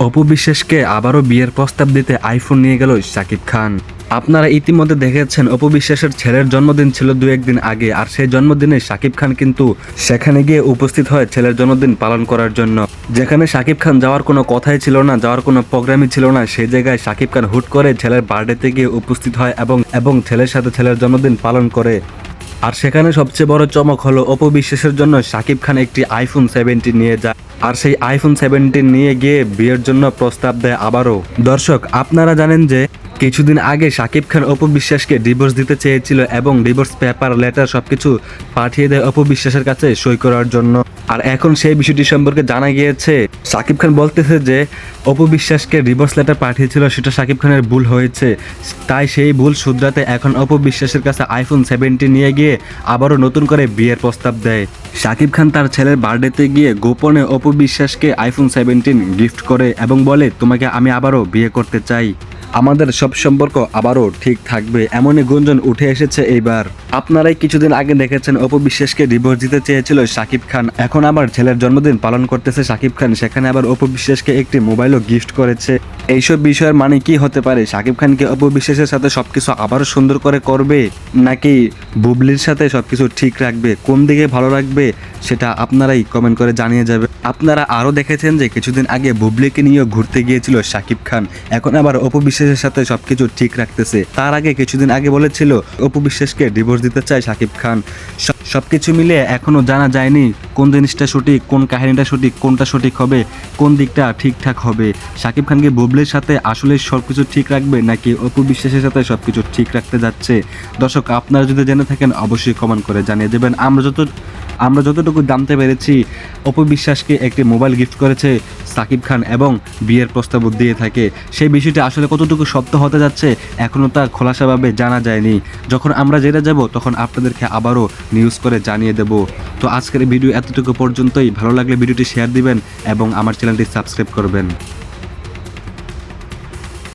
অপু বিশ্বাসকে আবারও বিয়ের প্রস্তাব দিতে আইফোন নিয়ে গেল শাকিব খান। আপনারা ইতিমধ্যে দেখেছেন অপু বিশ্বাসের ছেলের জন্মদিন ছিল দু একদিন আগে, আর সেই জন্মদিনে শাকিব খান কিন্তু সেখানে গিয়ে উপস্থিত হয় ছেলের জন্মদিন পালন করার জন্য। যেখানে শাকিব খান যাওয়ার কোনো কথাই ছিল না, যাওয়ার কোনো প্রোগ্রামই ছিল না, সেই জায়গায় শাকিব খান হুট করে ছেলের বার্থডেতে গিয়ে উপস্থিত হয় এবং ছেলের সাথে ছেলের জন্মদিন পালন করে। আর সেখানে সবচেয়ে বড় চমক হলো অপু বিশ্বাসের জন্য শাকিব খান একটি আইফোন 17 নিয়ে যায়, আর সেই আইফোন 17 নিয়ে গিয়ে বিয়ের জন্য প্রস্তাব দেয় আবারও। দর্শক, আপনারা জানেন যে কিছুদিন আগে শাকিব খান অপু বিশ্বাসকে ডিভোর্স দিতে চেয়েছিল এবং ডিভোর্স পেপার লেটার সবকিছু পাঠিয়ে দেয় অপু বিশ্বাসের কাছে সই করার জন্য। আর এখন সেই বিষয়টি সম্পর্কে জানা গিয়েছে, শাকিব খান বলতেছে যে অপু বিশ্বাসকে ডিভোর্স লেটার পাঠিয়েছিল সেটা শাকিব খানের ভুল হয়েছে, তাই সেই ভুল শুধরাতে এখন অপু বিশ্বাসের কাছে আইফোন 17 নিয়ে গিয়ে আবারও নতুন করে বিয়ের প্রস্তাব দেয়। শাকিব খান তার ছেলের বার্থডেতে গিয়ে গোপনে অপু বিশ্বাসকে আইফোন 17 গিফট করে এবং বলে, তোমাকে আমি আবারও বিয়ে করতে চাই, আমাদের সব সম্পর্ক আবারও ঠিক থাকবে, এমনই গুঞ্জন উঠে এসেছে এইবার। আপনারাই কিছুদিন আগে দেখেছেন অপু বিশ্বাসকে ডিভোর্স দিতে চেয়েছিল শাকিব খান, এখন আবার ছেলের জন্মদিন পালন করতেছে শাকিব খান, সেখানে আবার অপু বিশ্বাসকে একটি মোবাইলও গিফট করেছে। এইসব বিষয়ের মানে কি হতে পারে? শাকিব খানকে অপু বিশ্বাসের সাথে সবকিছু আবারও সুন্দর করে করবে, নাকি বুবলির সাথে সবকিছু ঠিক রাখবে? কোন দিকে ভালো রাখবে সেটা আপনারাই কমেন্ট করে জানিয়ে যাবে। আপনারা আরও দেখেছেন যে কিছুদিন আগে বুবলিকে নিয়েও ঘুরতে গিয়েছিল শাকিব খান, এখন আবার অপু বিশ্বাসের সাথে সবকিছু ঠিক রাখতেছে। তার আগে কিছুদিন আগে বলেছিল অপু বিশ্বাসকে ডিভোর্স দিতে চায় শাকিব খান। সবকিছু মিলে এখনো জানা যায়নি কোন জিনিসটা সঠিক, কোন কাহিনীটা সঠিক, কোনটা সঠিক হবে, কোন দিকটা ঠিকঠাক হবে। শাকিব খানকে বুবলির সাথে আসলে সবকিছু ঠিক রাখবে, নাকি অপু বিশ্বাসের সাথে সবকিছু ঠিক রাখতে যাচ্ছে? দর্শক, আপনারা যদি জেনে থাকেন অবশ্যই কমেন্ট করে জানিয়ে দেবেন। আমরা যতটুকু জানতে পেরেছি, অপু বিশ্বাসকে একটি মোবাইল গিফট করেছে শাকিব খান এবং বিয়ের প্রস্তাব দিয়ে থাকে। সেই বিষয়টি আসলে কতটুকু সত্য হতে যাচ্ছে এখনও তা খোলাসাভাবে জানা যায়নি। যখন আমরা জেনে যাব তখন আপনাদেরকে আবারও নিউজ করে জানিয়ে দেব। তো আজকের ভিডিও এতটুকু পর্যন্তই। ভালো লাগলে ভিডিওটি শেয়ার দিবেন এবং আমার চ্যানেলটি সাবস্ক্রাইব করবেন।